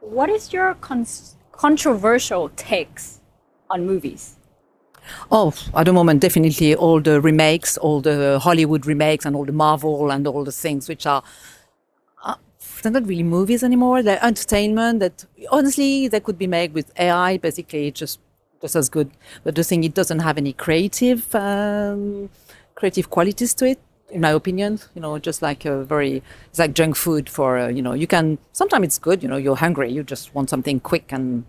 What is your controversial takes on movies? Oh, at the moment, definitely all the remakes, all the Hollywood remakes and all the Marvel and all the things which are, they're not really movies anymore. They're entertainment that honestly, they could be made with AI, basically just as good. But the thing, it doesn't have any creative qualities to it, in my opinion. Just like it's like junk food for, you can, sometimes it's good, you're hungry, you just want something quick and,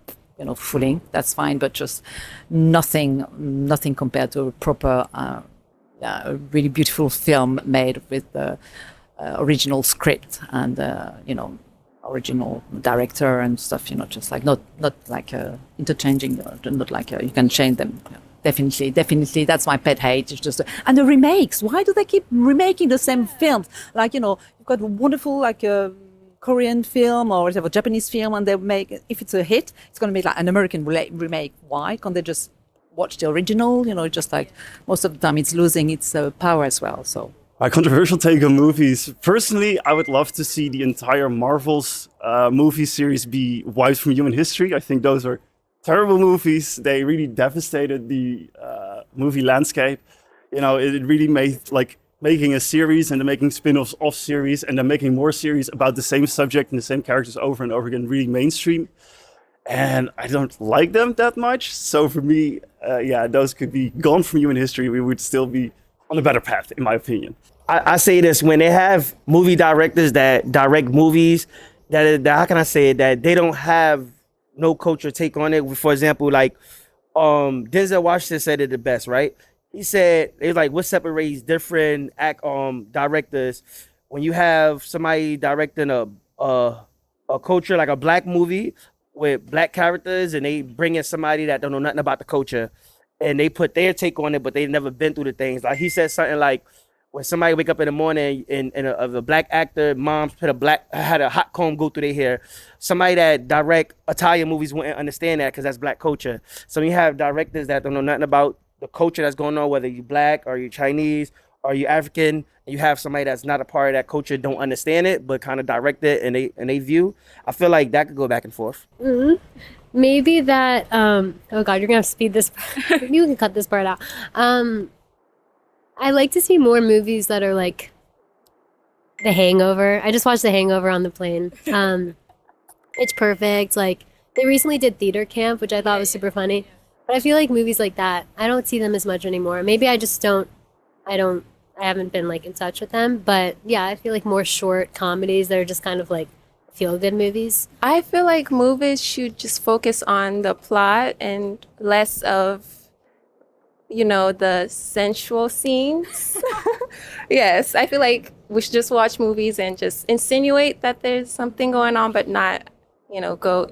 filling, that's fine, but just nothing compared to a proper, really beautiful film made with the original script and, original director and stuff, just like not like interchanging, not like you can change them. Definitely, that's my pet hate. It's just and the remakes. Why do they keep remaking the same films? Like you've got a wonderful like Korean film or whatever Japanese film, and they make if it's a hit, it's going to be like an American remake. Why can't they just watch the original? Just like most of the time, it's losing its power as well. So. My controversial take on movies. Personally, I would love to see the entire Marvel's movie series be wiped from human history. I think those are terrible movies. They really devastated the movie landscape. It really made like making a series and then making spin-offs off series and then making more series about the same subject and the same characters over and over again, really mainstream. And I don't like them that much. So for me, those could be gone from human history. We would still be on a better path, in my opinion. I say this, when they have movie directors that direct movies, that how can I say it, that they don't have no culture take on it. For example, like Denzel Washington said it the best, right? He said, it's like, what separates different directors when you have somebody directing a culture, like a black movie with black characters, and they bring in somebody that don't know nothing about the culture, and they put their take on it, but they've never been through the things. Like he said something like, when somebody wake up in the morning and a black actor, moms had a hot comb go through their hair. Somebody that direct Italian movies wouldn't understand that because that's black culture. So you have directors that don't know nothing about the culture that's going on, whether you're black or you're Chinese or you're African, and you have somebody that's not a part of that culture, don't understand it, but kind of direct it and they view. I feel like that could go back and forth. Mm-hmm. Maybe that, oh God, you're gonna have to speed this. You can cut this part out. I like to see more movies that are like The Hangover. I just watched The Hangover on the plane. It's perfect. Like they recently did Theater Camp, which I thought was super funny. But I feel like movies like that, I don't see them as much anymore. Maybe I just I haven't been like in touch with them. But yeah, I feel like more short comedies that are just kind of like feel-good movies. I feel like movies should just focus on the plot and less of the sensual scenes. Yes, I feel like we should just watch movies and just insinuate that there's something going on, but not, go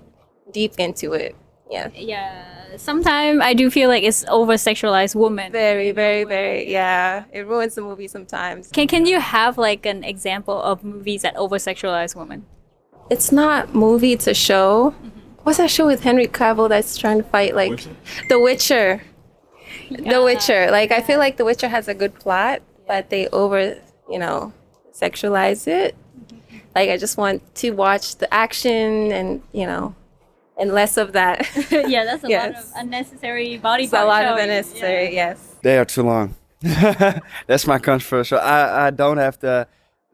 deep into it. Yeah. Yeah. Sometimes I do feel like it's over-sexualized women. Very, very, very, yeah. It ruins the movie sometimes. Can you have like an example of movies that over-sexualize women? It's not movie, it's a show. Mm-hmm. What's that show with Henry Cavill that's trying to fight like The Witcher? The Witcher. Like I feel like The Witcher has a good plot, but they sexualize it. Like I just want to watch the action and and less of that. Yeah, that's a lot of unnecessary body part. A lot showing. Of unnecessary, yes. They are too long. That's my controversial. I don't have the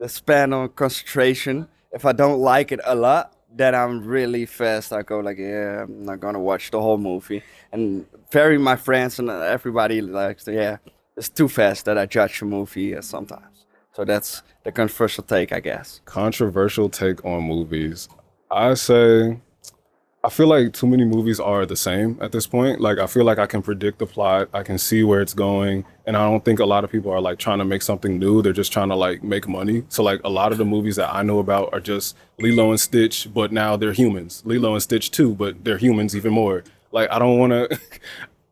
span on concentration. If I don't like it a lot, then I'm really fast. I go like, yeah, I'm not gonna watch the whole movie. And my friends and everybody likes, it's too fast that I judge a movie sometimes. So that's the controversial take, I guess. Controversial take on movies. I feel like too many movies are the same at this point. Like, I feel like I can predict the plot, I can see where it's going, and I don't think a lot of people are like trying to make something new. They're just trying to like make money. So like a lot of the movies that I know about are just Lilo and Stitch, but now they're humans. Lilo and Stitch 2, but they're humans even more. Like, I don't want to,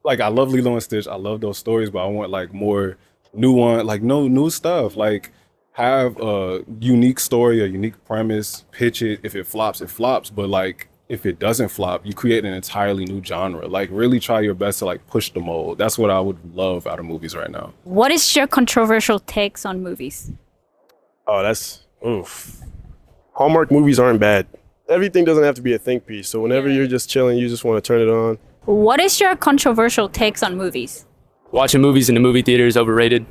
like, I love Lilo and Stitch. I love those stories, but I want like more new stuff. Like, have a unique story, a unique premise, pitch it. If it flops, it flops. But like, if it doesn't flop, you create an entirely new genre. Like, really try your best to like push the mold. That's what I would love out of movies right now. What is your controversial takes on movies? Oh, that's oof. Hallmark movies aren't bad. everything doesn't have to be a think piece. So whenever you're just chilling, you just want to turn it on. What is your controversial takes on movies? Watching movies in the movie theater is overrated.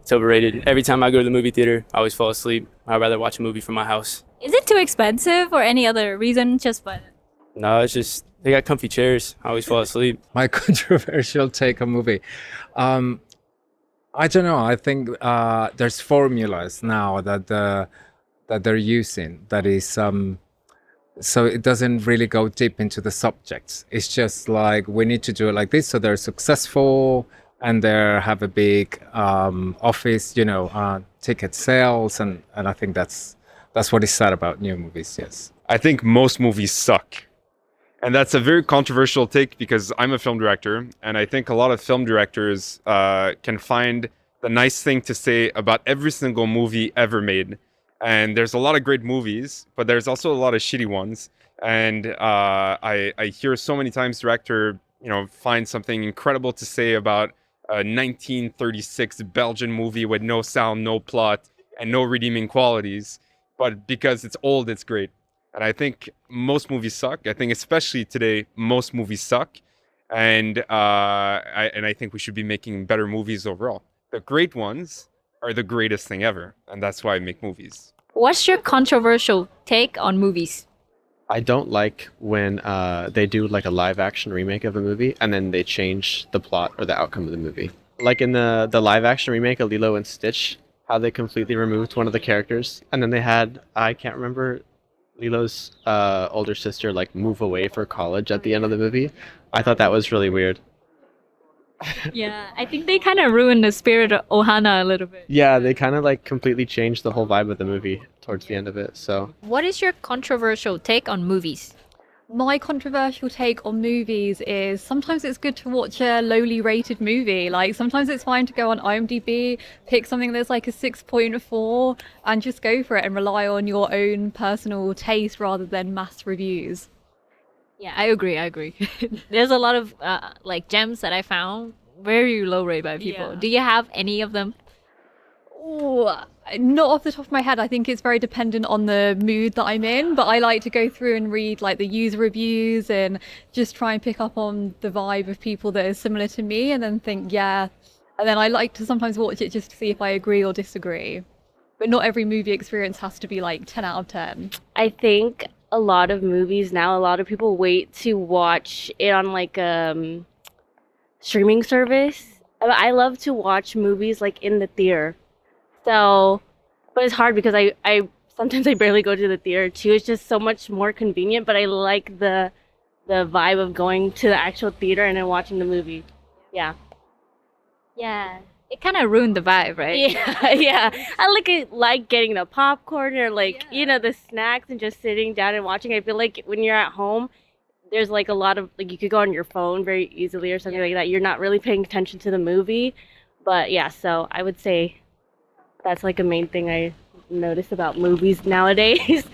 It's overrated. Every time I go to the movie theater, I always fall asleep. I'd rather watch a movie from my house. Is it too expensive or any other reason? Just but No, it's just they got comfy chairs. I always fall asleep. My controversial take on movie. I don't know. I think there's formulas now that they're using that is so it doesn't really go deep into the subjects. It's just like we need to do it like this, so they're successful and they have a big office, ticket sales, and I think that's what is sad about new movies. Yes, I think most movies suck. And that's a very controversial take because I'm a film director, and I think a lot of film directors can find the nice thing to say about every single movie ever made. And there's a lot of great movies, but there's also a lot of shitty ones. And I hear so many times director, find something incredible to say about a 1936 Belgian movie with no sound, no plot, and no redeeming qualities. But because it's old, it's great. And I think most movies suck. I think especially today, most movies suck. And I think we should be making better movies overall. The great ones are the greatest thing ever. And that's why I make movies. what's your controversial take on movies? I don't like when they do like a live action remake of a movie and then they change the plot or the outcome of the movie. Like in the live action remake of Lilo and Stitch, how they completely removed one of the characters and then they had, I can't remember, Lilo's older sister like move away for college at the end of the movie. I thought that was really weird. Yeah, I think they kind of ruined the spirit of Ohana a little bit. Yeah, they kind of like completely changed the whole vibe of the movie towards the end of it. So What is your controversial take on movies? My controversial take on movies is sometimes it's good to watch a lowly rated movie. Like sometimes it's fine to go on IMDb, pick something that's like a 6.4 and just go for it and rely on your own personal taste rather than mass reviews. Yeah, I agree. There's a lot of like gems that I found very low rate by people. Yeah. Do you have any of them? Ooh, not off the top of my head. I think it's very dependent on the mood that I'm in, but I like to go through and read like the user reviews and just try and pick up on the vibe of people that are similar to me and then think, yeah. And then I like to sometimes watch it just to see if I agree or disagree. But not every movie experience has to be like 10 out of 10. I think a lot of movies now, a lot of people wait to watch it on like a streaming service. I love to watch movies like in the theater. So, but it's hard because I sometimes I barely go to the theater too. It's just so much more convenient, but I like the vibe of going to the actual theater and then watching the movie. Yeah. Yeah. It kind of ruined the vibe, right? Yeah. I like getting the popcorn or like, the snacks and just sitting down and watching. I feel like when you're at home, there's like a lot of, like you could go on your phone very easily or something like that. You're not really paying attention to the movie. But yeah, so I would say that's like a main thing I notice about movies nowadays.